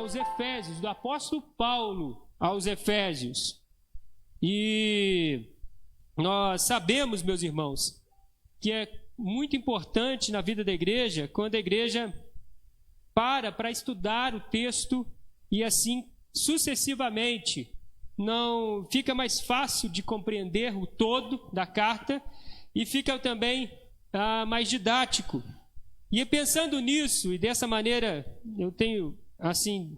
aos Efésios, do apóstolo Paulo aos Efésios. E nós sabemos, meus irmãos, que é muito importante na vida da igreja quando a igreja para estudar o texto e assim sucessivamente não fica mais fácil de compreender o todo da carta e fica também mais didático. E pensando nisso, e dessa maneira eu tenho assim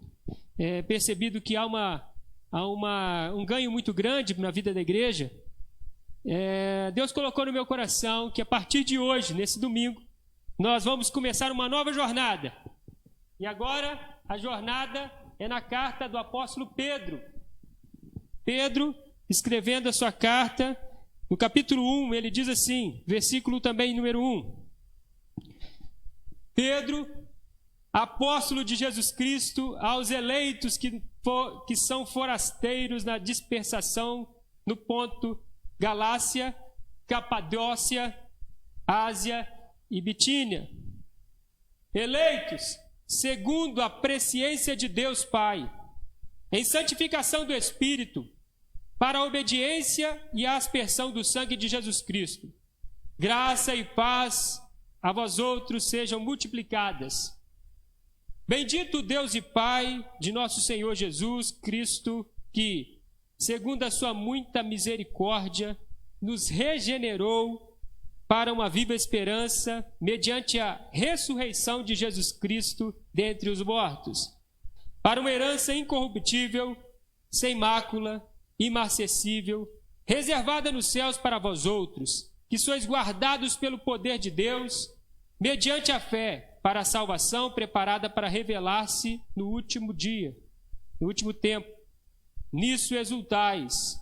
percebido que há um ganho muito grande na vida da igreja. Deus colocou no meu coração que a partir de hoje, nesse domingo, nós vamos começar uma nova jornada. E agora a jornada é na carta do apóstolo Pedro. Pedro, escrevendo a sua carta, no capítulo 1, ele diz assim, versículo também número 1. Pedro, apóstolo de Jesus Cristo, aos eleitos que são forasteiros na dispersação no Ponto, Galácia, Capadócia, Ásia e Bitínia. Eleitos segundo a presciência de Deus Pai, em santificação do Espírito, para a obediência e a aspersão do sangue de Jesus Cristo. Graça e paz a vós outros sejam multiplicadas. Bendito Deus e Pai de nosso Senhor Jesus Cristo, que, segundo a sua muita misericórdia, nos regenerou para uma viva esperança, mediante a ressurreição de Jesus Cristo dentre os mortos, para uma herança incorruptível, sem mácula, imarcessível, reservada nos céus para vós outros, que sois guardados pelo poder de Deus, mediante a fé, para a salvação preparada para revelar-se no último dia, no último tempo. Nisso exultais,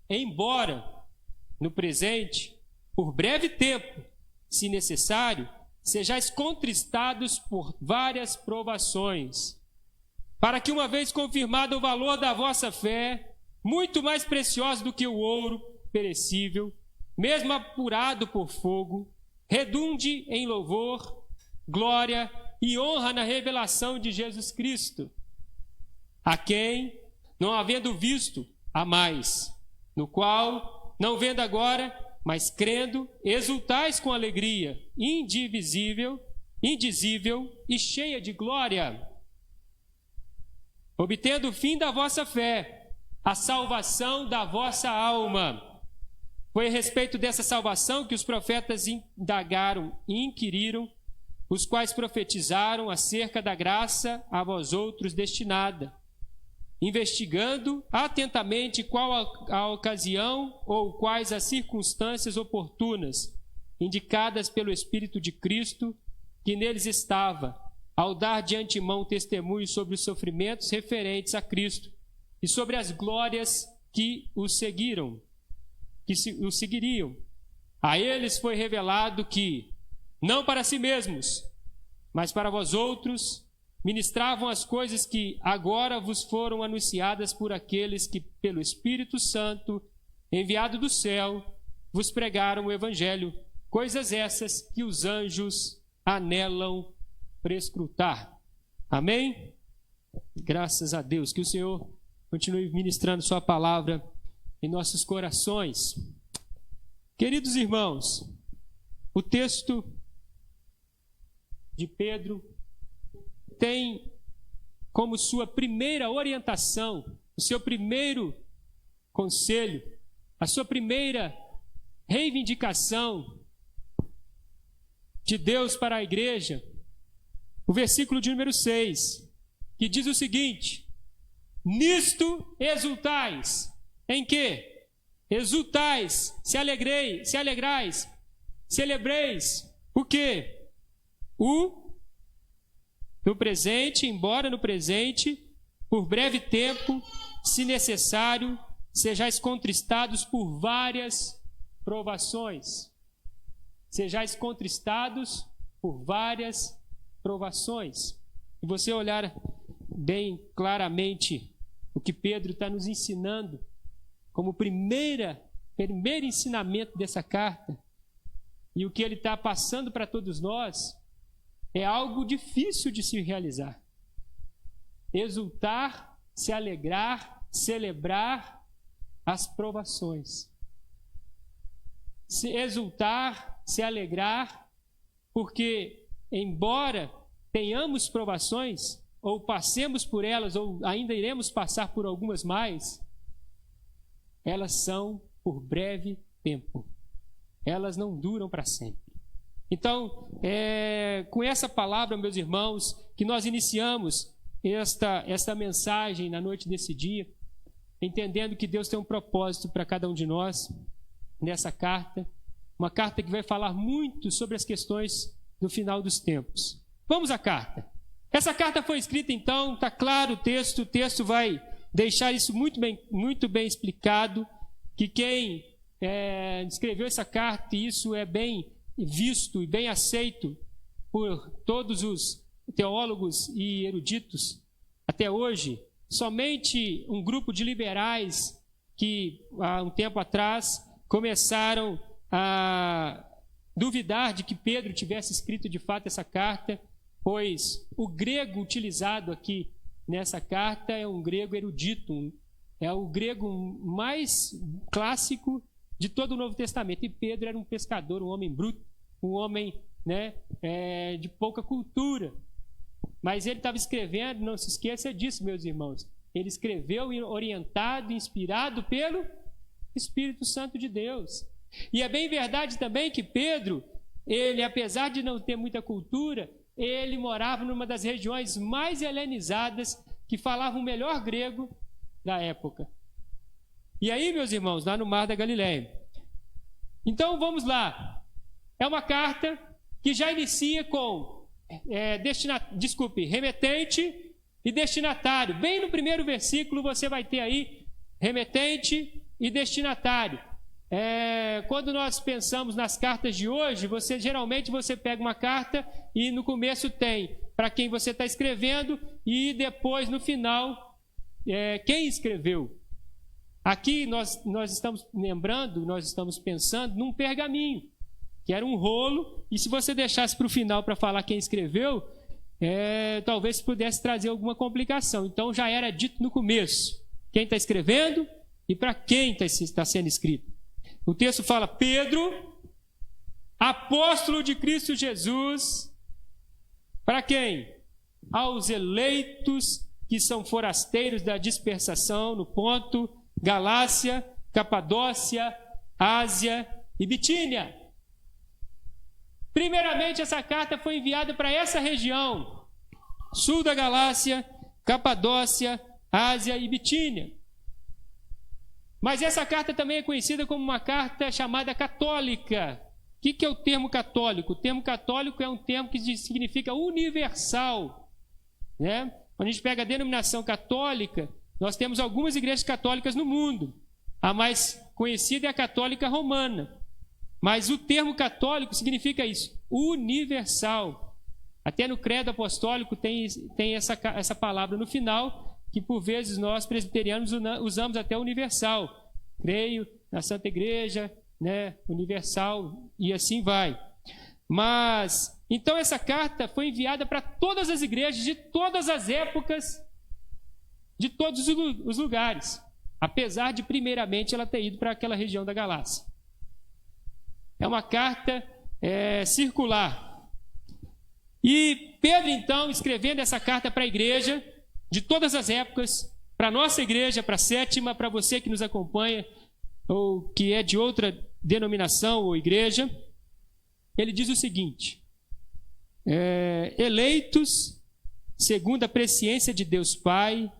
embora no presente, por breve tempo, se necessário, sejais contristados por várias provações, para que, uma vez confirmado o valor da vossa fé, muito mais preciosa do que o ouro perecível, mesmo apurado por fogo, redunde em louvor, glória e honra na revelação de Jesus Cristo, a quem, não havendo visto, há mais, no qual, não vendo agora, mas crendo, exultais com alegria indizível e cheia de glória, obtendo o fim da vossa fé, a salvação da vossa alma. Foi a respeito dessa salvação que os profetas indagaram e inquiriram, os quais profetizaram acerca da graça a vós outros destinada, investigando atentamente qual a ocasião ou quais as circunstâncias oportunas, indicadas pelo Espírito de Cristo, que neles estava, ao dar de antemão testemunho sobre os sofrimentos referentes a Cristo e sobre as glórias que o seguiriam. A eles foi revelado que, não para si mesmos, mas para vós outros, ministravam as coisas que agora vos foram anunciadas por aqueles que, pelo Espírito Santo, enviado do céu, vos pregaram o Evangelho, coisas essas que os anjos anelam prescrutar. Amém? Graças a Deus. Que o Senhor continue ministrando sua palavra em nossos corações. Queridos irmãos, o texto de Pedro tem como sua primeira orientação, o seu primeiro conselho, a sua primeira reivindicação de Deus para a igreja, o versículo de número 6, que diz o seguinte: nisto exultais. Em quê? Exultais, se alegrais, celebreis. O quê? No presente, embora no presente, por breve tempo, se necessário, sejais contristados por várias provações. Sejais contristados por várias provações. E você olhar bem claramente o que Pedro está nos ensinando como primeiro ensinamento dessa carta, e o que ele está passando para todos nós, é algo difícil de se realizar. exultar, se alegrar, celebrar as provações. Se exultar, se alegrar, porque embora tenhamos provações, ou passemos por elas, ou ainda iremos passar por algumas mais, elas são por breve tempo. Elas não duram para sempre. Então, com essa palavra, meus irmãos, que nós iniciamos esta mensagem na noite desse dia, entendendo que Deus tem um propósito para cada um de nós nessa carta, uma carta que vai falar muito sobre as questões do final dos tempos. Vamos à carta. Essa carta foi escrita, então, está claro o texto vai deixar isso muito bem explicado, que quem escreveu essa carta, e isso é bem visto e bem aceito por todos os teólogos e eruditos até hoje, somente um grupo de liberais que, há um tempo atrás, começaram a duvidar de que Pedro tivesse escrito de fato essa carta, pois o grego utilizado aqui nessa carta é um grego erudito, é o grego mais clássico de todo o Novo Testamento. E Pedro era um pescador, um homem bruto, um homem de pouca cultura. Mas ele estava escrevendo, não se esqueça disso, meus irmãos. Ele escreveu orientado, inspirado pelo Espírito Santo de Deus. E é bem verdade também que Pedro, ele, apesar de não ter muita cultura, ele morava numa das regiões mais helenizadas, que falavam o melhor grego da época. E aí, meus irmãos, lá no Mar da Galileia. Então, vamos lá. É uma carta que já inicia com remetente e destinatário. Bem no primeiro versículo você vai ter aí remetente e destinatário. Quando nós pensamos nas cartas de hoje, geralmente você pega uma carta e no começo tem para quem você está escrevendo e depois no final quem escreveu. Aqui nós estamos lembrando, nós estamos pensando num pergaminho, que era um rolo, e se você deixasse para o final para falar quem escreveu, talvez pudesse trazer alguma complicação. Então já era dito no começo quem está escrevendo e para quem está sendo escrito. O texto fala: Pedro, apóstolo de Cristo Jesus, para quem? Aos eleitos que são forasteiros da dispersação no Ponto, Galácia, Capadócia, Ásia e Bitínia. Primeiramente, essa carta foi enviada para essa região, sul da Galácia, Capadócia, Ásia e Bitínia. Mas essa carta também é conhecida como uma carta chamada católica. O que é o termo católico? O termo católico é um termo que significa universal, né? Quando a gente pega a denominação católica, nós temos algumas igrejas católicas no mundo. A mais conhecida é a católica romana. Mas o termo católico significa isso, universal. Até no credo apostólico tem essa palavra no final, que por vezes nós presbiterianos usamos até universal. Creio na Santa Igreja, né, universal, e assim vai. Mas, então essa carta foi enviada para todas as igrejas, de todas as épocas, de todos os lugares, apesar de primeiramente ela ter ido para aquela região da Galácia. É uma carta circular. E Pedro, então, escrevendo essa carta para a igreja, de todas as épocas, para a nossa igreja, para a sétima, para você que nos acompanha, ou que é de outra denominação ou igreja, ele diz o seguinte: eleitos segundo a presciência de Deus Pai,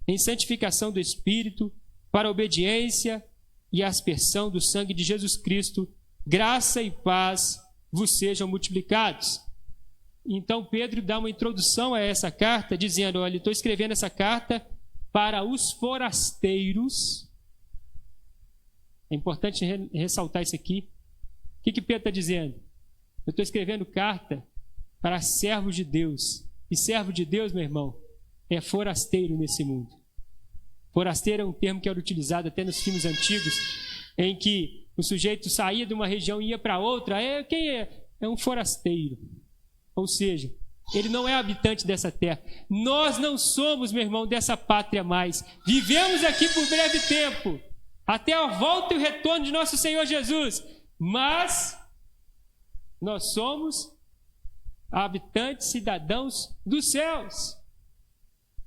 em santificação do Espírito, para a obediência e a aspersão do sangue de Jesus Cristo, graça e paz vos sejam multiplicados. Então Pedro dá uma introdução a essa carta, dizendo: olha, estou escrevendo essa carta para os forasteiros. É importante ressaltar isso aqui. O que Pedro está dizendo? Eu estou escrevendo carta para servos de Deus. E servo de Deus, meu irmão, é forasteiro nesse mundo. Forasteiro é um termo que era utilizado até nos filmes antigos, em que o sujeito saía de uma região e ia para outra. Quem é? É um forasteiro. Ou seja, ele não é habitante dessa terra. Nós não somos, meu irmão, dessa pátria mais. Vivemos aqui por breve tempo, até a volta e o retorno de nosso Senhor Jesus. Mas nós somos habitantes, cidadãos dos céus.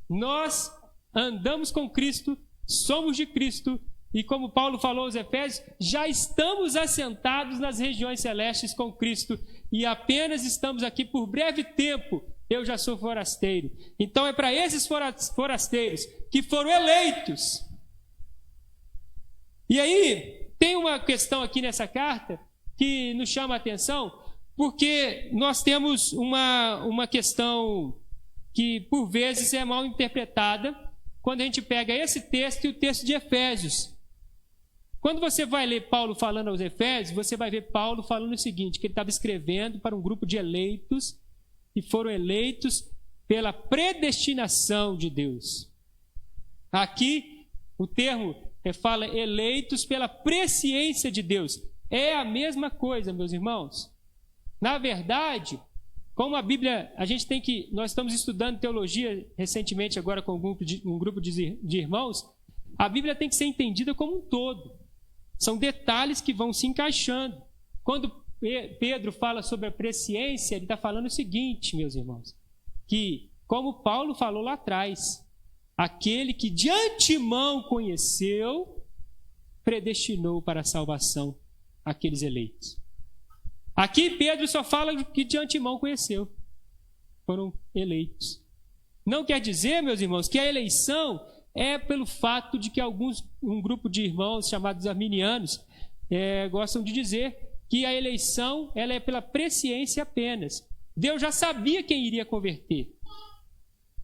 Nós andamos com Cristo, somos de Cristo, e como Paulo falou aos Efésios, já estamos assentados nas regiões celestes com Cristo, e apenas estamos aqui por breve tempo. Eu já sou forasteiro. Então é para esses forasteiros que foram eleitos. E aí, tem uma questão aqui nessa carta que nos chama a atenção, porque nós temos uma questão que por vezes é mal interpretada quando a gente pega esse texto e o texto de Efésios. Quando você vai ler Paulo falando aos Efésios, você vai ver Paulo falando o seguinte, que ele estava escrevendo para um grupo de eleitos que foram eleitos pela predestinação de Deus. Aqui o termo fala eleitos pela presciência de Deus. É a mesma coisa, meus irmãos. Na verdade, como a Bíblia, nós estamos estudando teologia recentemente agora com um grupo de irmãos, a Bíblia tem que ser entendida como um todo. São detalhes que vão se encaixando. Quando Pedro fala sobre a presciência, ele está falando o seguinte, meus irmãos, que, como Paulo falou lá atrás, aquele que de antemão conheceu, predestinou para a salvação aqueles eleitos. Aqui Pedro só fala que de antemão conheceu, foram eleitos. Não quer dizer, meus irmãos, que a eleição é pelo fato de que um grupo de irmãos chamados arminianos gostam de dizer que a eleição ela é pela presciência apenas. Deus já sabia quem iria converter.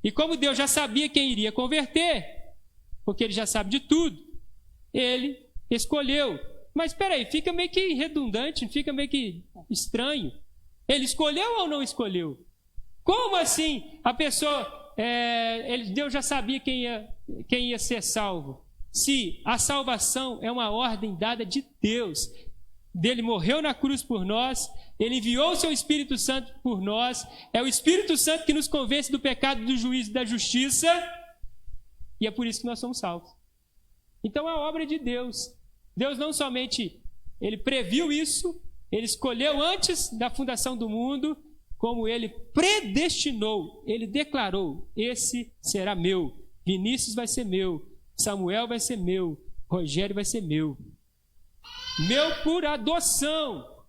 E como Deus já sabia quem iria converter, porque ele já sabe de tudo, ele escolheu. Mas espera aí, fica meio que redundante, fica meio que estranho. Ele escolheu ou não escolheu? Como assim a pessoa... Deus já sabia quem ia ser salvo. Se a salvação é uma ordem dada de Deus, ele morreu na cruz por nós, ele enviou o seu Espírito Santo por nós, é o Espírito Santo que nos convence do pecado, do juízo e da justiça, e é por isso que nós somos salvos. Então é a obra de Deus. Deus não somente ele previu isso, ele escolheu antes da fundação do mundo, como ele predestinou, ele declarou, esse será meu, Vinícius vai ser meu, Samuel vai ser meu, Rogério vai ser meu. Meu por adoção.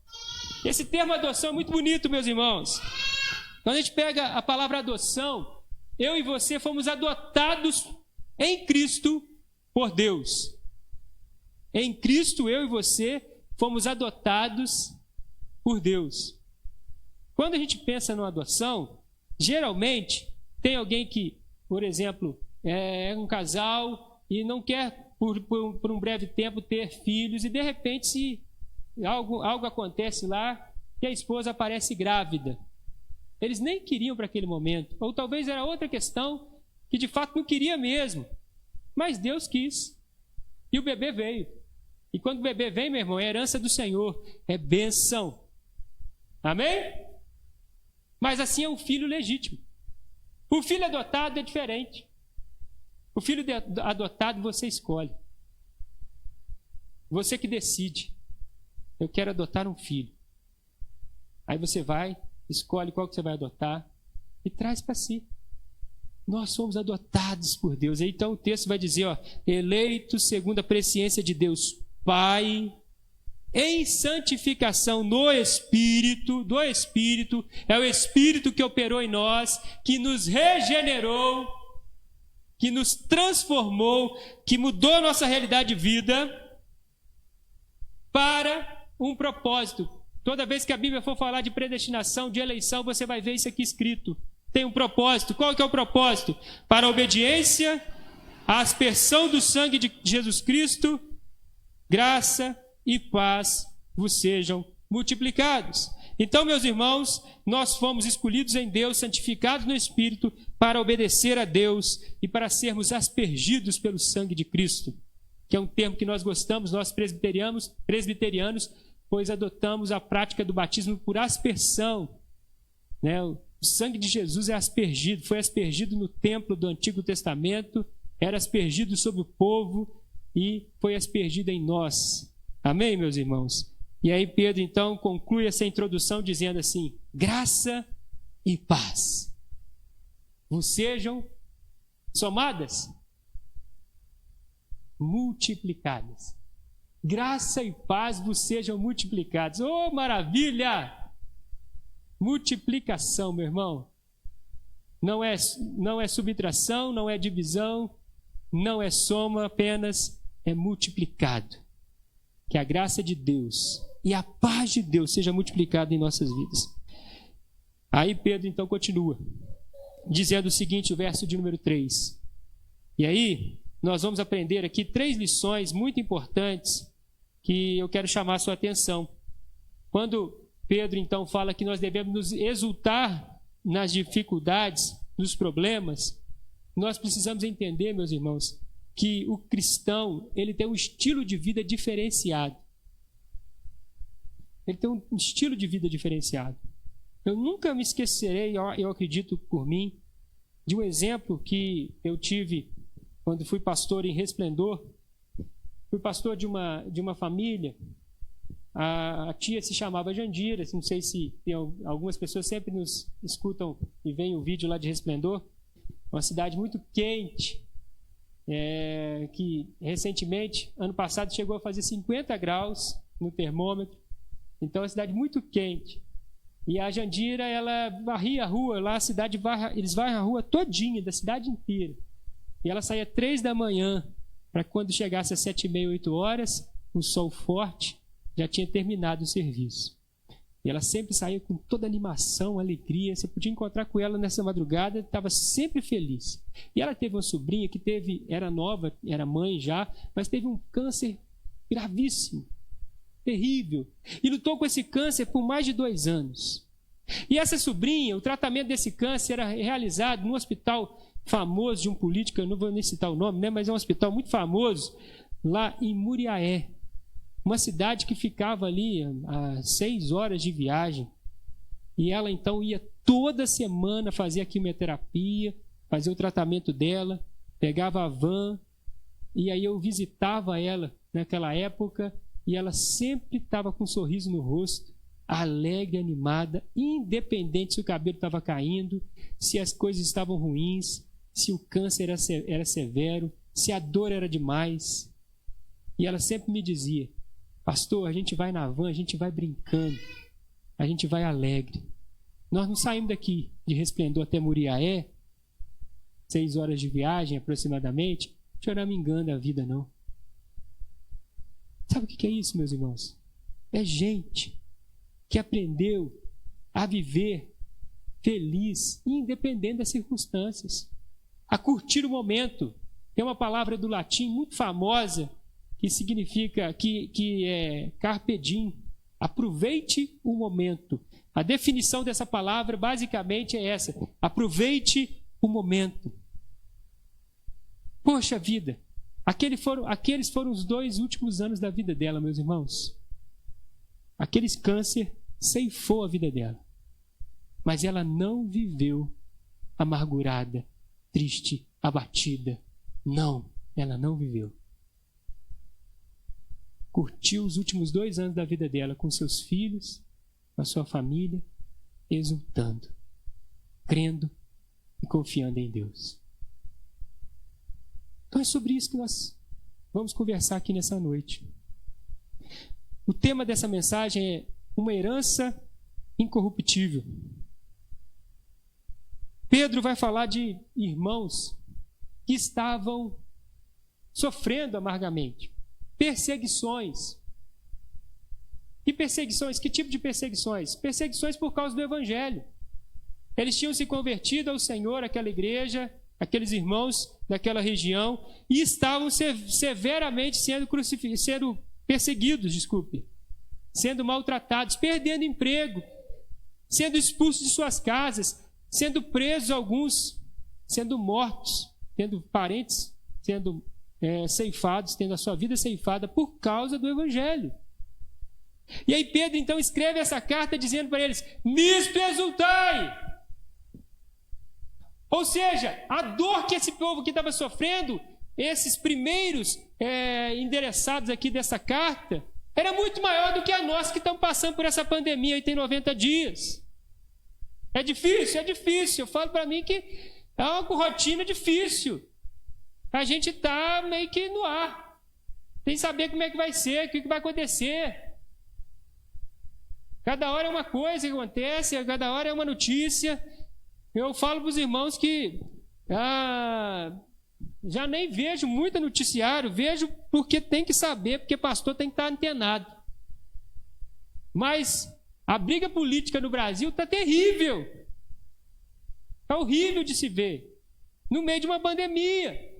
Esse termo adoção é muito bonito, meus irmãos. Quando a gente pega a palavra adoção, eu e você fomos adotados em Cristo por Deus. Em Cristo, eu e você fomos adotados por Deus. Quando a gente pensa numa adoção, geralmente tem alguém que, por exemplo, é um casal e não quer por um breve tempo ter filhos e de repente se algo acontece lá e a esposa aparece grávida. Eles nem queriam para aquele momento, ou talvez era outra questão que de fato não queria mesmo, mas Deus quis e o bebê veio. E quando o bebê vem, meu irmão, é herança do Senhor, é bênção. Amém? Mas assim é o filho legítimo. O filho adotado é diferente. O filho adotado você escolhe. Você que decide. Eu quero adotar um filho. Aí você vai, escolhe qual que você vai adotar e traz para si. Nós somos adotados por Deus. Então o texto vai dizer, eleitos segundo a presciência de Deus Pai, em santificação no Espírito, do Espírito, é o Espírito que operou em nós, que nos regenerou, que nos transformou, que mudou a nossa realidade de vida para um propósito. Toda vez que a Bíblia for falar de predestinação, de eleição, você vai ver isso aqui escrito. Tem um propósito. Qual que é o propósito? Para a obediência, a aspersão do sangue de Jesus Cristo, graça e paz vos sejam multiplicados. Então, meus irmãos, nós fomos escolhidos em Deus, santificados no Espírito, para obedecer a Deus e para sermos aspergidos pelo sangue de Cristo, que é um termo que nós gostamos, nós presbiterianos, pois adotamos a prática do batismo por aspersão. O sangue de Jesus é aspergido, foi aspergido no templo do Antigo Testamento, era aspergido sobre o povo e foi aspergido em nós. Amém, meus irmãos? E aí Pedro, então, conclui essa introdução dizendo assim: graça e paz vos sejam somadas, multiplicadas. Graça e paz vos sejam multiplicadas. Oh, maravilha! Multiplicação, meu irmão. Não é subtração, não é divisão, não é soma apenas, é multiplicado. Que a graça de Deus e a paz de Deus seja multiplicada em nossas vidas. Aí Pedro então continua, dizendo o seguinte, o verso de número 3. E aí, nós vamos aprender aqui 3 lições muito importantes que eu quero chamar a sua atenção. Quando Pedro então fala que nós devemos nos exultar nas dificuldades, nos problemas, nós precisamos entender, meus irmãos, que o cristão, ele tem um estilo de vida diferenciado. Ele tem um estilo de vida diferenciado. Eu nunca me esquecerei, eu acredito por mim, de um exemplo que eu tive quando fui pastor em Resplendor. Fui pastor de uma família. A tia se chamava Jandira. Não sei se tem algumas pessoas sempre nos escutam e veem o vídeo lá de Resplendor. Uma cidade muito quente, que recentemente, ano passado, chegou a fazer 50 graus no termômetro. Então, é uma cidade muito quente. E a Jandira, ela varria a rua, lá a cidade eles varrem a rua todinha, da cidade inteira. E ela saía 3 da manhã, para quando chegasse às 7h30, 8 horas, o sol forte já tinha terminado o serviço. E ela sempre saía com toda animação, alegria. Você podia encontrar com ela nessa madrugada, estava sempre feliz. E ela teve uma sobrinha que era nova, era mãe já, mas teve um câncer gravíssimo, terrível. E lutou com esse câncer por mais de 2 anos. E essa sobrinha, o tratamento desse câncer era realizado num hospital famoso de um político, eu não vou nem citar o nome, né, mas é um hospital muito famoso, lá em Muriaé. Uma cidade que ficava ali a 6 horas de viagem. E ela então ia toda semana fazer a quimioterapia, fazer o tratamento dela, pegava a van, e aí eu visitava ela naquela época, e ela sempre estava com um sorriso no rosto, alegre, animada, independente se o cabelo estava caindo, se as coisas estavam ruins, se o câncer era severo, se a dor era demais. E ela sempre me dizia: pastor, a gente vai na van, a gente vai brincando, a gente vai alegre. Nós não saímos daqui de Resplendor até Muriaé, 6 horas de viagem aproximadamente, choramingando a vida, não. Sabe o que é isso, meus irmãos? É gente que aprendeu a viver feliz, independente das circunstâncias, a curtir o momento. Tem uma palavra do latim muito famosa que significa, que é carpe diem, aproveite o momento. A definição dessa palavra basicamente é essa: aproveite o momento. Poxa vida, aqueles foram os 2 últimos anos da vida dela, meus irmãos. Aqueles câncer ceifou a vida dela. Mas ela não viveu amargurada, triste, abatida. Não, ela não viveu. Curtiu os últimos 2 anos da vida dela com seus filhos, com a sua família, exultando, crendo e confiando em Deus. Então é sobre isso que nós vamos conversar aqui nessa noite. O tema dessa mensagem é uma herança incorruptível. Pedro vai falar de irmãos que estavam sofrendo amargamente. Perseguições. Que perseguições? Que tipo de perseguições? Perseguições por causa do Evangelho. Eles tinham se convertido ao Senhor, aquela igreja, aqueles irmãos daquela região, e estavam severamente sendo perseguidos, sendo maltratados, perdendo emprego, sendo expulsos de suas casas, sendo presos alguns, sendo mortos, tendo parentes sendo ceifados, tendo a sua vida ceifada por causa do Evangelho. E aí Pedro então escreve essa carta dizendo para eles: nisto exultai, Ou seja, a dor que esse povo aqui estava sofrendo, esses primeiros endereçados aqui dessa carta, era muito maior do que a nossa que estamos passando por essa pandemia aí tem 90 dias. É difícil. Eu falo para mim que é uma rotina difícil. A gente está meio que no ar. Tem que saber como é que vai ser, o que vai acontecer. Cada hora é uma coisa que acontece, cada hora é uma notícia. Eu falo para os irmãos que já nem vejo muito noticiário, vejo porque tem que saber, porque pastor tem que estar antenado. Mas a briga política no Brasil está terrível. Está horrível de se ver. No meio de uma pandemia.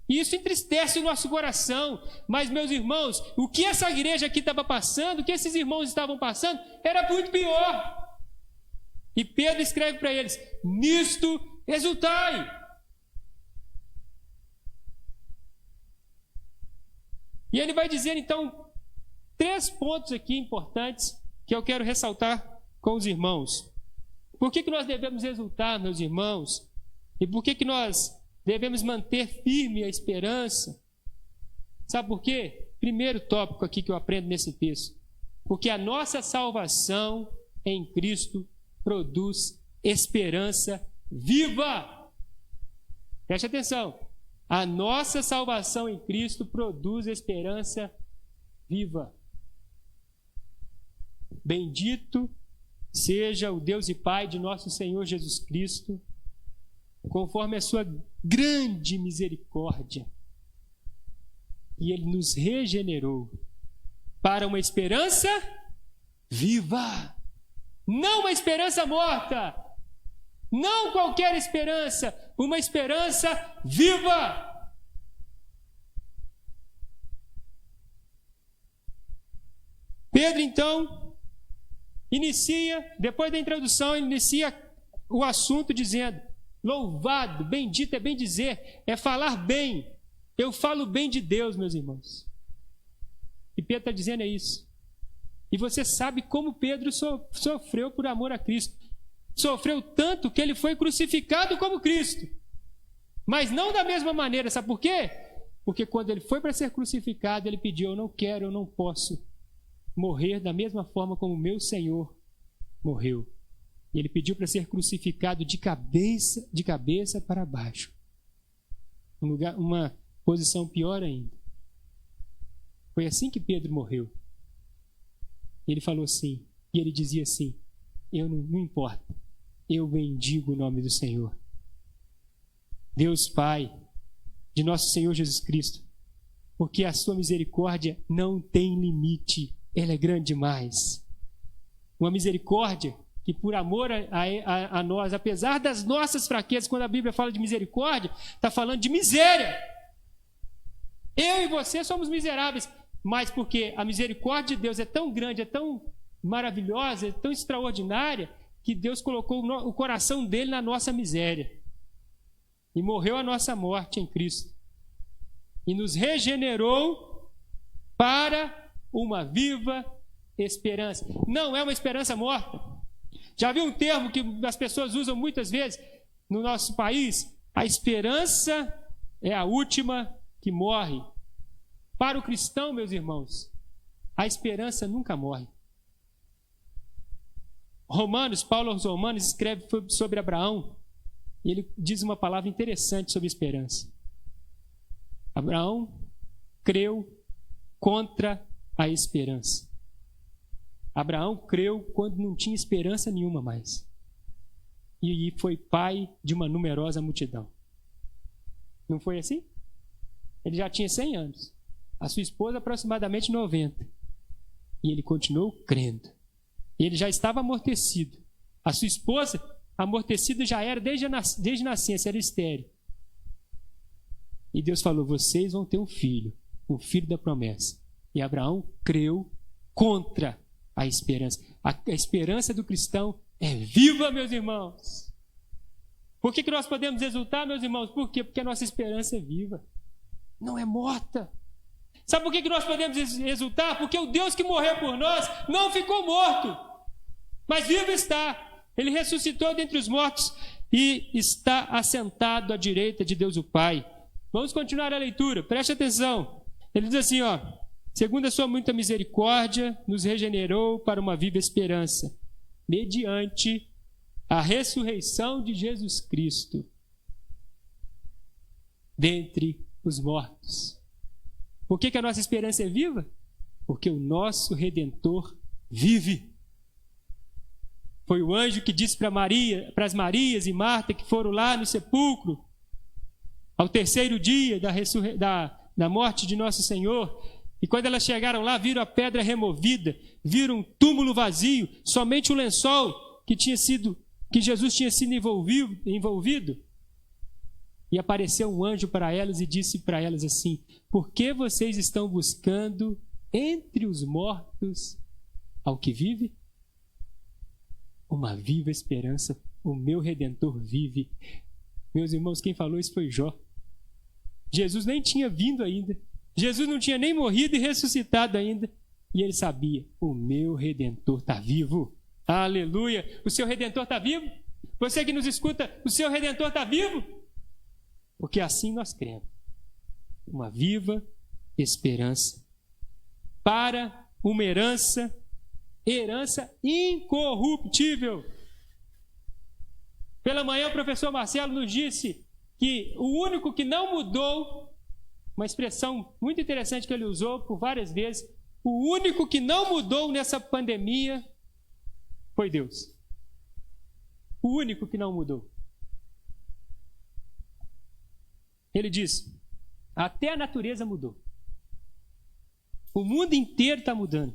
E isso entristece o nosso coração. Mas, meus irmãos, o que essa igreja aqui estava passando, o que esses irmãos estavam passando, era muito pior. E Pedro escreve para eles: nisto exultai. E ele vai dizer, então, 3 pontos aqui importantes que eu quero ressaltar com os irmãos. Por que nós devemos exultar, meus irmãos? E por que nós devemos manter firme a esperança? Sabe por quê? Primeiro tópico aqui que eu aprendo nesse texto. Porque a nossa salvação em Cristo produz esperança viva. Preste atenção. A nossa salvação em Cristo produz esperança viva. Bendito seja o Deus e Pai de nosso Senhor Jesus Cristo, conforme a sua grande misericórdia. E Ele nos regenerou para uma esperança viva. Não uma esperança morta. Não qualquer esperança. Uma esperança viva. Pedro, então, depois da introdução, inicia o assunto dizendo: louvado, bendito é bem dizer, é falar bem. Eu falo bem de Deus, meus irmãos. E Pedro está dizendo isso. E você sabe como Pedro sofreu por amor a Cristo. Sofreu tanto que ele foi crucificado como Cristo. Mas não da mesma maneira, sabe por quê? Porque quando ele foi para ser crucificado, ele pediu: eu não quero, eu não posso morrer da mesma forma como o meu Senhor morreu. E ele pediu para ser crucificado de cabeça para baixo. Uma posição pior ainda. Foi assim que Pedro morreu. Ele falou assim, e ele dizia assim: eu não importa, eu bendigo o nome do Senhor. Deus Pai, de nosso Senhor Jesus Cristo, porque a sua misericórdia não tem limite, ela é grande demais. Uma misericórdia que por amor a nós, apesar das nossas fraquezas, quando a Bíblia fala de misericórdia, está falando de miséria. Eu e você somos miseráveis, mas porque a misericórdia de Deus é tão grande, é tão maravilhosa, é tão extraordinária, que Deus colocou o coração dele na nossa miséria. E morreu a nossa morte em Cristo. E nos regenerou para uma viva esperança. Não é uma esperança morta. Já viu um termo que as pessoas usam muitas vezes no nosso país? A esperança é a última que morre. Para o cristão, meus irmãos, a esperança nunca morre. Paulo aos Romanos escreve sobre Abraão, e ele diz uma palavra interessante sobre esperança. Abraão creu contra a esperança. Abraão creu quando não tinha esperança nenhuma mais. E foi pai de uma numerosa multidão. Não foi assim? Ele já tinha 100 anos. A sua esposa aproximadamente 90. E ele continuou crendo. E ele já estava amortecido. A sua esposa, amortecida já era desde nascença, era estéril. E Deus falou: vocês vão ter um filho da promessa. E Abraão creu contra a esperança. A esperança do cristão é viva, meus irmãos. Por que nós podemos exultar, meus irmãos? Por quê? Porque a nossa esperança é viva. Não é morta. Sabe por que nós podemos exultar? Porque o Deus que morreu por nós não ficou morto, mas vivo está. Ele ressuscitou dentre os mortos. e está assentado à direita de Deus o Pai. Vamos continuar a leitura, preste atenção. Ele diz assim, ó: segundo a sua muita misericórdia, nos regenerou para uma viva esperança, mediante a ressurreição de Jesus Cristo dentre os mortos. Por que a nossa esperança é viva? Porque o nosso Redentor vive. Foi o anjo que disse para as Marias e Marta que foram lá no sepulcro, ao terceiro dia da morte de nosso Senhor, e quando elas chegaram lá, viram a pedra removida, viram um túmulo vazio, somente o lençol que Jesus tinha sido envolvido. E apareceu um anjo para elas e disse para elas assim: por que vocês estão buscando entre os mortos ao que vive? Uma viva esperança, o meu Redentor vive. Meus irmãos, quem falou isso foi Jó. Jesus nem tinha vindo ainda. Jesus não tinha nem morrido e ressuscitado ainda. E ele sabia, o meu Redentor está vivo. Aleluia! O seu Redentor está vivo? Você que nos escuta, o seu Redentor está vivo? Porque assim nós cremos. Uma viva esperança para uma herança incorruptível. Pela manhã o professor Marcelo nos disse que o único que não mudou, uma expressão muito interessante que ele usou por várias vezes, o único que não mudou nessa pandemia foi Deus. O único que não mudou. Ele diz, até a natureza mudou. O mundo inteiro está mudando.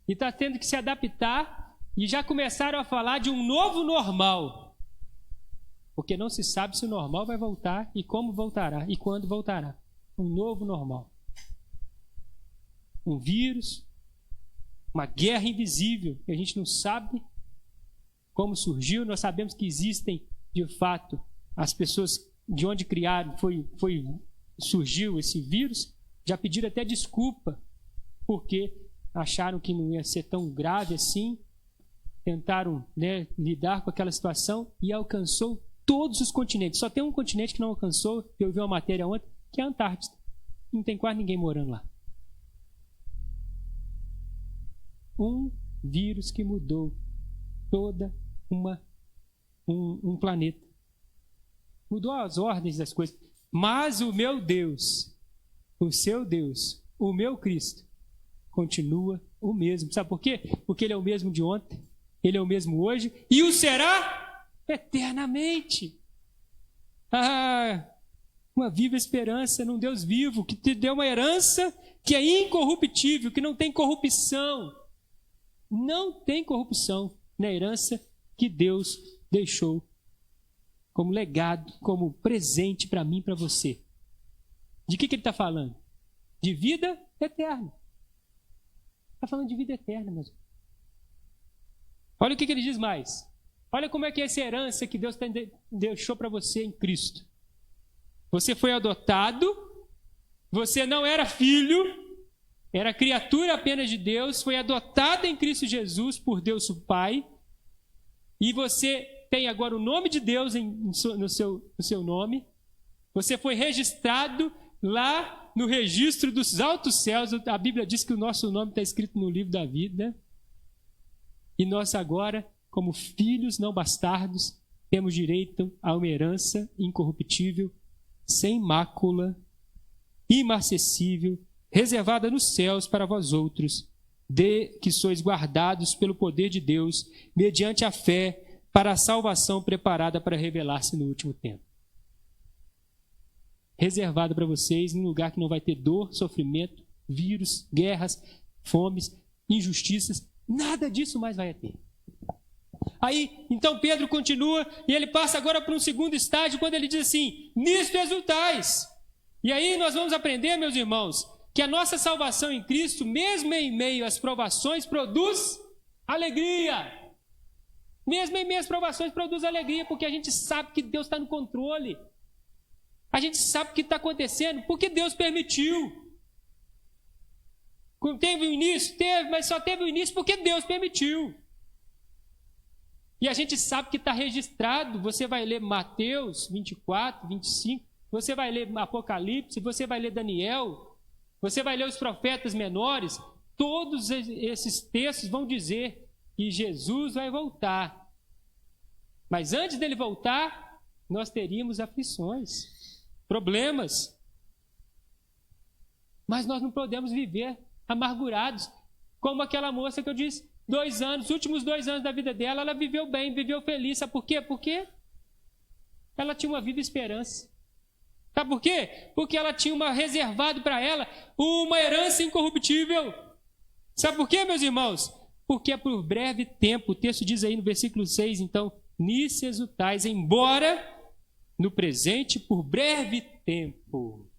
E está tendo que se adaptar, e já começaram a falar de um novo normal. Porque não se sabe se o normal vai voltar, e como voltará, e quando voltará. Um novo normal. Um vírus, uma guerra invisível, que a gente não sabe como surgiu. Nós sabemos que existem, de fato, as pessoas de onde criaram, surgiu esse vírus, já pediram até desculpa, porque acharam que não ia ser tão grave assim, tentaram, lidar com aquela situação e alcançou todos os continentes. Só tem um continente que não alcançou, eu vi uma matéria ontem, que é a Antártida. Não tem quase ninguém morando lá. Um vírus que mudou toda um planeta. Mudou as ordens das coisas. Mas o meu Deus, o seu Deus, o meu Cristo, continua o mesmo. Sabe por quê? Porque Ele é o mesmo de ontem, Ele é o mesmo hoje e o será eternamente. Uma viva esperança num Deus vivo, que te deu uma herança que é incorruptível, que não tem corrupção. Não tem corrupção na herança que Deus deixou como legado, como presente para mim e para você. De que ele está falando? De vida eterna. Está falando de vida eterna, meus irmãos. Olha o que ele diz mais. Olha como é que é essa herança que Deus deixou para você em Cristo. Você foi adotado, você não era filho, era criatura apenas de Deus, foi adotado em Cristo Jesus por Deus o Pai, e você tem agora o nome de Deus no seu nome. Você foi registrado lá no registro dos altos céus. A Bíblia diz que o nosso nome está escrito no livro da vida. E nós agora, como filhos não bastardos, temos direito a uma herança incorruptível, sem mácula, imarcessível, reservada nos céus para vós outros, que sois guardados pelo poder de Deus, mediante a fé, para a salvação preparada para revelar-se no último tempo. Reservado para vocês num lugar que não vai ter dor, sofrimento, vírus, guerras, fomes, injustiças, nada disso mais vai ter. Aí, então Pedro continua e ele passa agora para um segundo estágio, quando ele diz assim, nisto exultais. E aí nós vamos aprender, meus irmãos, que a nossa salvação em Cristo, mesmo em meio às provações, produz alegria. Mesmo em meio às provações, produz alegria, porque a gente sabe que Deus está no controle. A gente sabe o que está acontecendo, porque Deus permitiu. Teve o início? Teve, mas só teve o início porque Deus permitiu. E a gente sabe que está registrado. Você vai ler Mateus 24, 25, você vai ler Apocalipse, você vai ler Daniel, você vai ler os profetas menores. Todos esses textos vão dizer que Jesus vai voltar. Mas antes dele voltar, nós teríamos aflições, problemas. Mas nós não podemos viver amargurados, como aquela moça que eu disse, 2 anos, os últimos 2 anos da vida dela, ela viveu bem, viveu feliz. Sabe por quê? Porque ela tinha uma viva esperança. Sabe por quê? Porque ela tinha reservado para ela uma herança incorruptível. Sabe por quê, meus irmãos? Porque é por breve tempo. O texto diz aí no versículo 6, então, nisso exultais, embora no presente por breve tempo.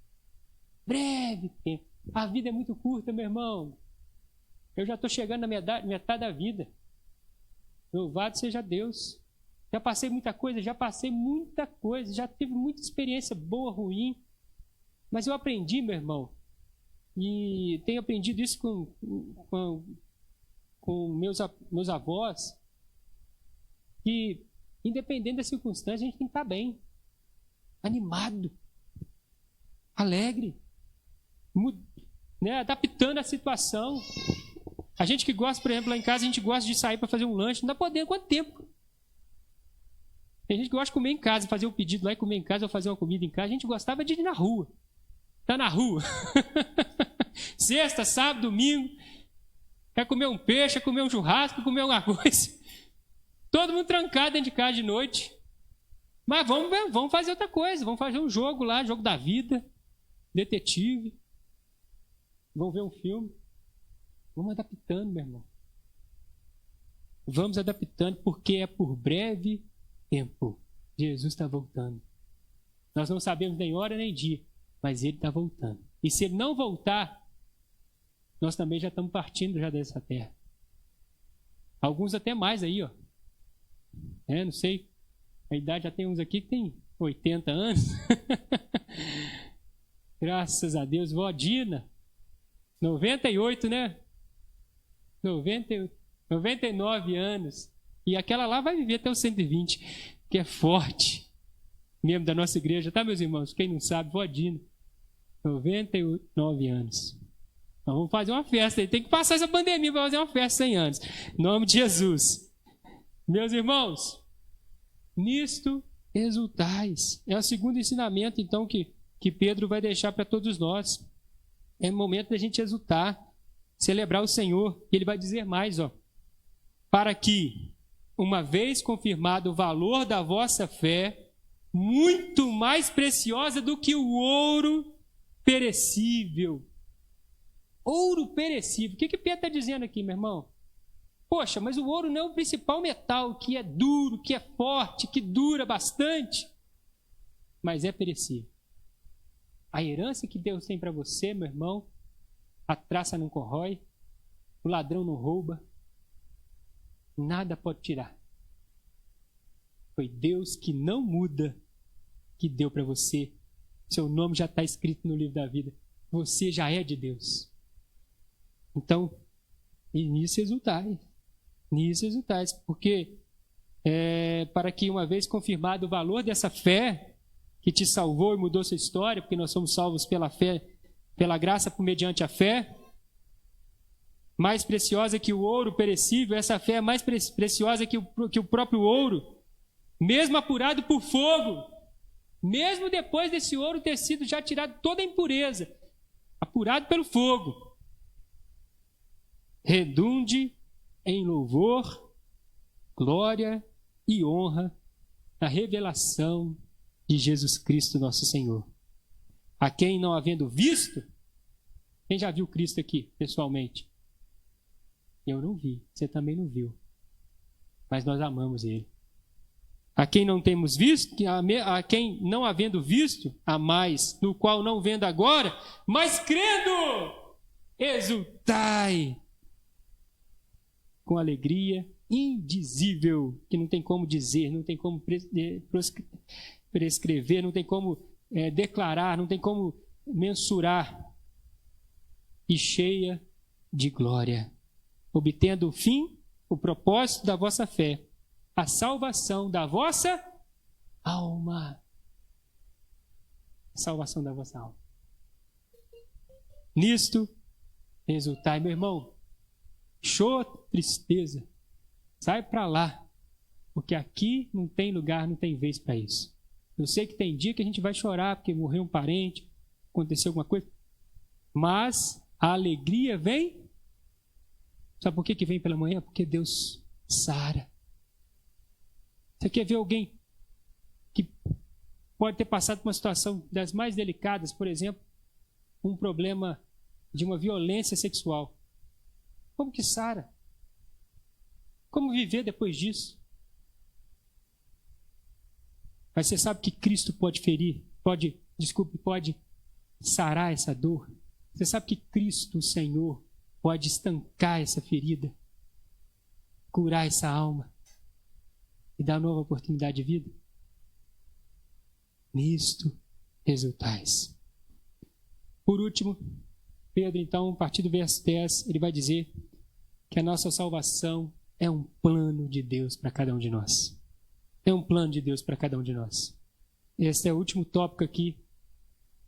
Breve tempo. A vida é muito curta, meu irmão. Eu já estou chegando na metade da vida. Louvado seja Deus. Já passei muita coisa, já tive muita experiência boa, ruim. Mas eu aprendi, meu irmão, e tenho aprendido isso com meus avós, que independente da circunstância, a gente tem que estar bem, animado, alegre, né, adaptando a situação. A gente que gosta, por exemplo, lá em casa, a gente gosta de sair para fazer um lanche, não dá podendo, quanto tempo? Tem gente que gosta de comer em casa, fazer um pedido lá e comer em casa ou fazer uma comida em casa. A gente gostava de ir na rua. Tá na rua. Sexta, sábado, domingo. Quer comer um peixe, quer comer um churrasco, quer comer alguma coisa. Todo mundo trancado dentro de casa de noite. Mas vamos fazer outra coisa. Vamos fazer um jogo lá, jogo da vida, detetive. Vamos ver um filme. Vamos adaptando, meu irmão. Vamos adaptando, porque é por breve tempo. Jesus está voltando. Nós não sabemos nem hora nem dia, mas Ele está voltando. E se Ele não voltar, nós também já estamos partindo já dessa terra. Alguns até mais aí, ó. Não sei, a idade já tem uns aqui que tem 80 anos. Graças a Deus. Vó Dina, 98, né? 99 anos. E aquela lá vai viver até os 120, que é forte. Membro da nossa igreja, tá, meus irmãos? Quem não sabe, vó Dina, 99 anos. Então vamos fazer uma festa aí. Tem que passar essa pandemia para fazer uma festa 100 anos. Em nome de Jesus. Meus irmãos, nisto exultais. É o segundo ensinamento, então, que Pedro vai deixar para todos nós. É o momento da gente exultar, celebrar o Senhor. E ele vai dizer mais, ó. Para que, uma vez confirmado o valor da vossa fé, muito mais preciosa do que o ouro perecível. Ouro perecível. O que Pedro está dizendo aqui, meu irmão? Poxa, mas o ouro não é o principal metal, que é duro, que é forte, que dura bastante, mas é perecível. A herança que Deus tem para você, meu irmão, a traça não corrói, o ladrão não rouba, nada pode tirar. Foi Deus que não muda, que deu para você. Seu nome já está escrito no livro da vida. Você já é de Deus. Então, e nisso exultai. Nisso exultais, porque para que, uma vez confirmado o valor dessa fé que te salvou e mudou sua história, porque nós somos salvos pela fé, pela graça por mediante a fé, mais preciosa que o ouro perecível, essa fé é mais preciosa que o próprio ouro, mesmo apurado por fogo, mesmo depois desse ouro ter sido já tirado toda a impureza, apurado pelo fogo, redunde em louvor, glória e honra na revelação de Jesus Cristo nosso Senhor. A quem não havendo visto, quem já viu Cristo aqui pessoalmente? Eu não vi, você também não viu, mas nós amamos Ele. A quem não temos visto, a quem não havendo visto, a mais, no qual não vendo agora, mas crendo, exultai com alegria indizível, que não tem como dizer, não tem como prescrever, não tem como declarar, não tem como mensurar, e cheia de glória, obtendo o fim, o propósito da vossa fé, a salvação da vossa alma. Salvação da vossa alma. Nisto resultai, meu irmão. Show, tristeza. Sai para lá. Porque aqui não tem lugar, não tem vez para isso. Eu sei que tem dia que a gente vai chorar porque morreu um parente, aconteceu alguma coisa. Mas a alegria vem. Sabe por que vem pela manhã? Porque Deus sara. Você quer ver alguém que pode ter passado por uma situação das mais delicadas, por exemplo, um problema de uma violência sexual. Como que sara? Como viver depois disso? Mas você sabe que Cristo pode ferir, pode sarar essa dor. Você sabe que Cristo, o Senhor, pode estancar essa ferida, curar essa alma e dar nova oportunidade de vida? Nisto resultais. Por último, Pedro, então, a partir do verso 10, ele vai dizer que a nossa salvação é um plano de Deus para cada um de nós. É um plano de Deus para cada um de nós. Esse é o último tópico aqui,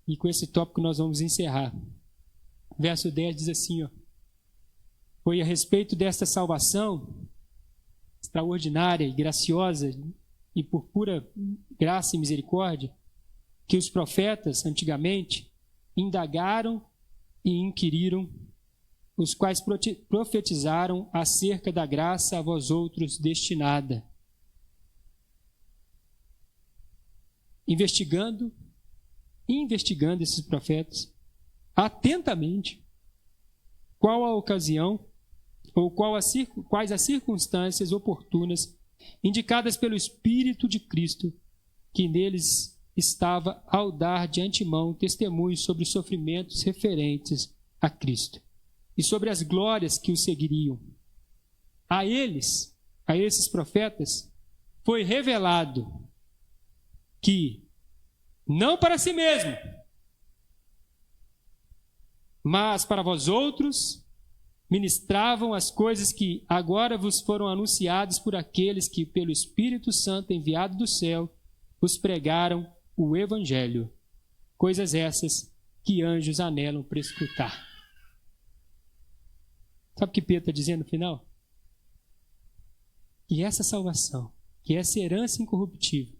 e com esse tópico nós vamos encerrar. Verso 10 diz assim, ó: foi a respeito desta salvação extraordinária e graciosa e por pura graça e misericórdia que os profetas antigamente indagaram e inquiriram, os quais profetizaram acerca da graça a vós outros destinada, investigando esses profetas atentamente qual a ocasião ou quais as circunstâncias oportunas indicadas pelo Espírito de Cristo que neles estava ao dar de antemão testemunho sobre os sofrimentos referentes a Cristo e sobre as glórias que o seguiriam. A esses profetas, foi revelado que, não para si mesmo, mas para vós outros, ministravam as coisas que agora vos foram anunciadas por aqueles que, pelo Espírito Santo enviado do céu, vos pregaram o Evangelho. Coisas essas que anjos anelam para escutar. Sabe o que Pedro está dizendo no final? Que essa salvação, que essa herança incorruptível,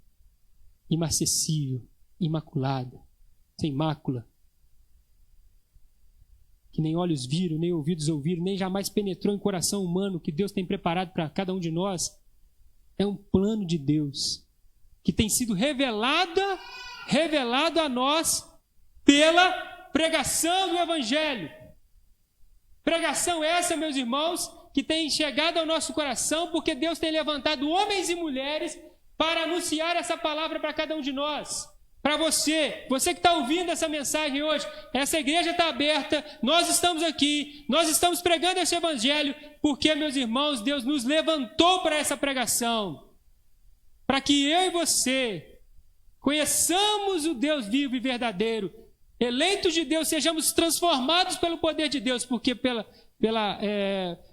imarcessível, imaculada, sem mácula, que nem olhos viram, nem ouvidos ouviram, nem jamais penetrou em coração humano, que Deus tem preparado para cada um de nós, é um plano de Deus, que tem sido revelado a nós pela pregação do Evangelho. Pregação essa, meus irmãos, que tem chegado ao nosso coração, porque Deus tem levantado homens e mulheres para anunciar essa palavra para cada um de nós. Para você que está ouvindo essa mensagem hoje, essa igreja está aberta, nós estamos aqui, nós estamos pregando esse Evangelho, porque, meus irmãos, Deus nos levantou para essa pregação, para que eu e você conheçamos o Deus vivo e verdadeiro, eleitos de Deus, sejamos transformados pelo poder de Deus, porque pela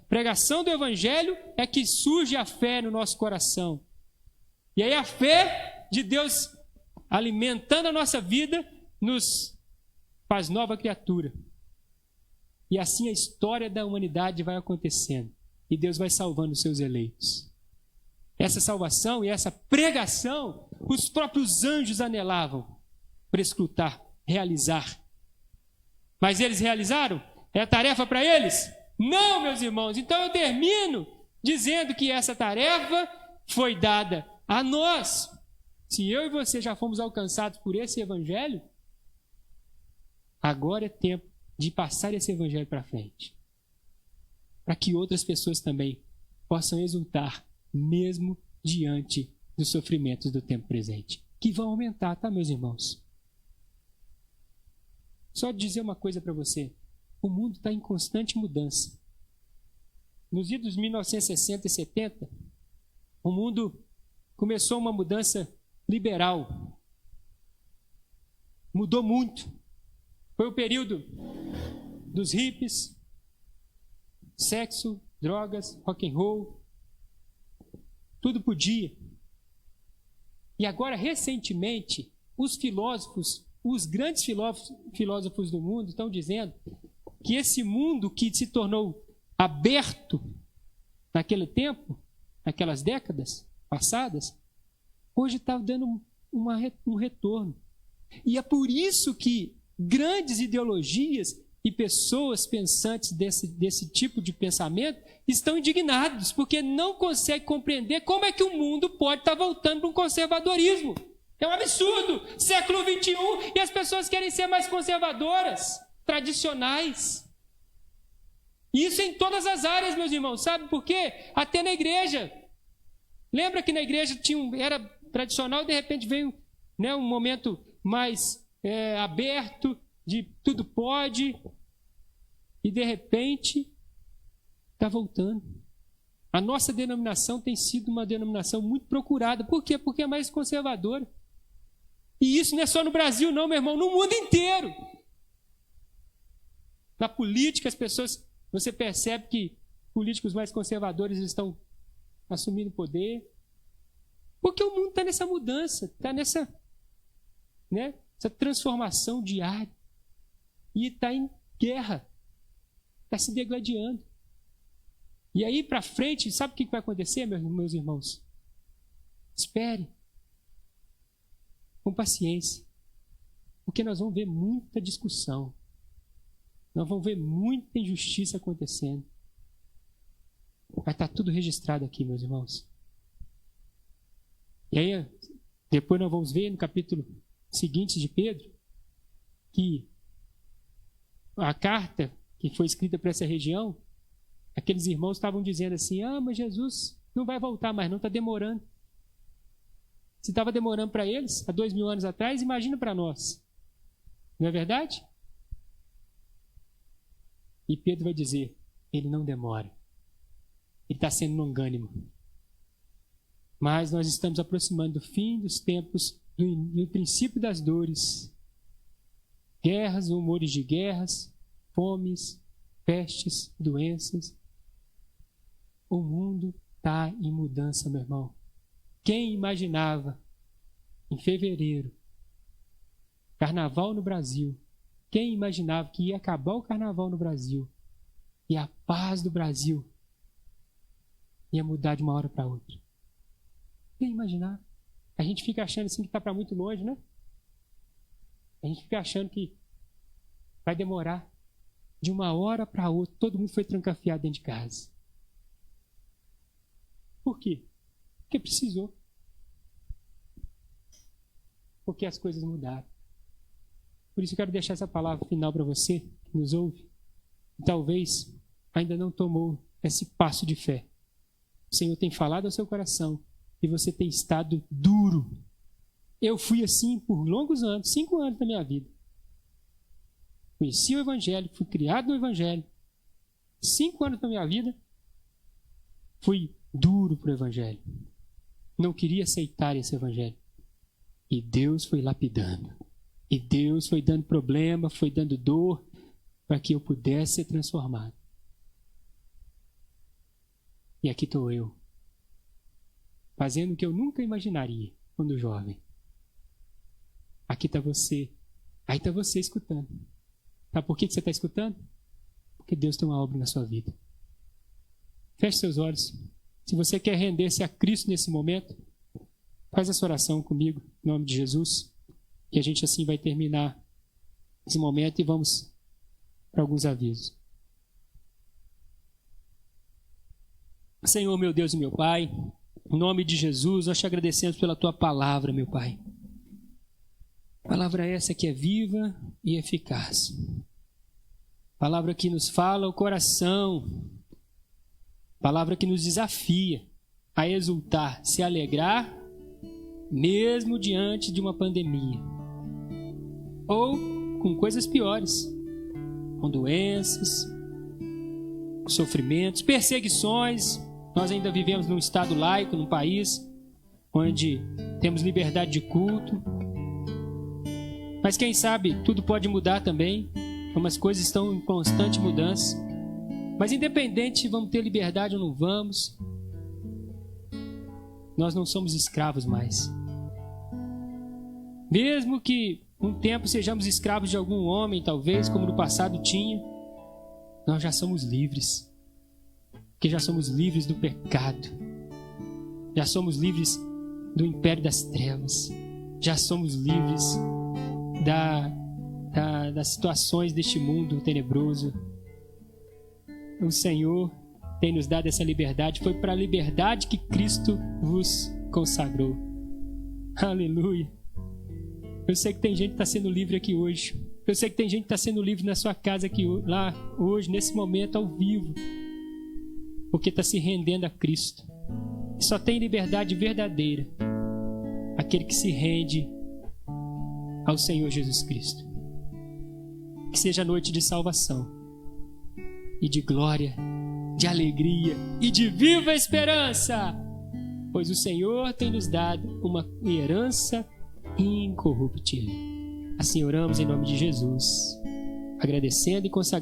pregação do Evangelho é que surge a fé no nosso coração. E aí a fé de Deus, alimentando a nossa vida, nos faz nova criatura. E assim a história da humanidade vai acontecendo. E Deus vai salvando os seus eleitos. Essa salvação e essa pregação, os próprios anjos anelavam para escutar, realizar. Mas eles realizaram? É tarefa para eles? Não, meus irmãos. Então eu termino dizendo que essa tarefa foi dada a nós. Se eu e você já fomos alcançados por esse Evangelho, agora é tempo de passar esse Evangelho para frente. Para que outras pessoas também possam exultar, mesmo diante dos sofrimentos do tempo presente. Que vão aumentar, tá, meus irmãos? Só dizer uma coisa para você. O mundo está em constante mudança. Nos idos 1960 e 70, o mundo começou uma mudança liberal. Mudou muito. Foi o período dos hippies, sexo, drogas, rock and roll. tudo podia. E agora, recentemente, os grandes filósofos do mundo estão dizendo que esse mundo que se tornou aberto naquele tempo, naquelas décadas passadas, hoje está dando um retorno. E é por isso que grandes ideologias e pessoas pensantes desse tipo de pensamento estão indignados, porque não conseguem compreender como é que o mundo pode estar voltando para um conservadorismo. É um absurdo! Século XXI e as pessoas querem ser mais conservadoras, tradicionais. Isso em todas as áreas, meus irmãos. Sabe por quê? Até na igreja. Lembra que na igreja era tradicional, de repente veio, né, um momento mais aberto, de tudo pode, e de repente está voltando. A nossa denominação tem sido uma denominação muito procurada. Por quê? Porque é mais conservadora. E isso não é só no Brasil, não, meu irmão, no mundo inteiro. Na política, as pessoas, você percebe que políticos mais conservadores estão assumindo poder. Porque o mundo está nessa mudança, está nessa, né, essa transformação diária. E está em guerra, está se degladiando. E aí para frente, sabe o que vai acontecer, meus irmãos? Espere, com paciência, porque nós vamos ver muita discussão, nós vamos ver muita injustiça acontecendo. Vai estar tudo registrado aqui, meus irmãos. E aí, depois nós vamos ver no capítulo seguinte de Pedro, que a carta que foi escrita para essa região, aqueles irmãos estavam dizendo assim, mas Jesus não vai voltar mais não, está demorando. Se estava demorando para eles, há 2000 anos atrás, imagina para nós. Não é verdade? E Pedro vai dizer, ele não demora. Ele está sendo longânimo. Mas nós estamos aproximando do fim dos tempos, do princípio das dores. Guerras, rumores de guerras, fomes, pestes, doenças. O mundo está em mudança, meu irmão. Quem imaginava, em fevereiro, carnaval no Brasil, quem imaginava que ia acabar o carnaval no Brasil e a paz do Brasil ia mudar de uma hora para outra? Quem imaginava? A gente fica achando assim que está para muito longe, né? A gente fica achando que vai demorar. De uma hora para outra, todo mundo foi trancafiado dentro de casa. Por quê? Porque precisou. Porque as coisas mudaram. Por isso eu quero deixar essa palavra final para você que nos ouve. E talvez ainda não tomou esse passo de fé. O Senhor tem falado ao seu coração e você tem estado duro. Eu fui assim por longos anos, 5 anos da minha vida. Conheci o Evangelho, fui criado no Evangelho. 5 anos da minha vida, fui duro para o Evangelho. Não queria aceitar esse Evangelho. E Deus foi lapidando. E Deus foi dando problema, foi dando dor, para que eu pudesse ser transformado. E aqui estou eu, fazendo o que eu nunca imaginaria quando jovem. Aqui está você. Aí está você escutando. Sabe por que você está escutando? Porque Deus tem uma obra na sua vida. Feche seus olhos. Se você quer render-se a Cristo nesse momento, faz essa oração comigo, em nome de Jesus. E a gente assim vai terminar esse momento e vamos para alguns avisos. Senhor, meu Deus e meu Pai, em nome de Jesus, nós te agradecemos pela Tua palavra, meu Pai. Palavra essa que é viva e eficaz. Palavra que nos fala o coração. Palavra que nos desafia a exultar, se alegrar, mesmo diante de uma pandemia. Ou com coisas piores, com doenças, sofrimentos, perseguições. Nós ainda vivemos num estado laico, num país onde temos liberdade de culto. Mas quem sabe tudo pode mudar também, como as coisas estão em constante mudança. Mas independente se vamos ter liberdade ou não vamos, nós não somos escravos mais. Mesmo que um tempo sejamos escravos de algum homem, talvez, como no passado tinha, nós já somos livres. Porque já somos livres do pecado. Já somos livres do império das trevas. Já somos livres das situações deste mundo tenebroso. O Senhor tem nos dado essa liberdade. Foi para a liberdade que Cristo vos consagrou. Aleluia. Eu sei que tem gente que está sendo livre aqui hoje. Eu sei que tem gente que está sendo livre na sua casa aqui, lá hoje, nesse momento, ao vivo. Porque está se rendendo a Cristo. E só tem liberdade verdadeira aquele que se rende ao Senhor Jesus Cristo. Que seja noite de salvação e de glória, de alegria e de viva esperança, pois o Senhor tem nos dado uma herança incorruptível. Assim oramos em nome de Jesus, agradecendo e consagrando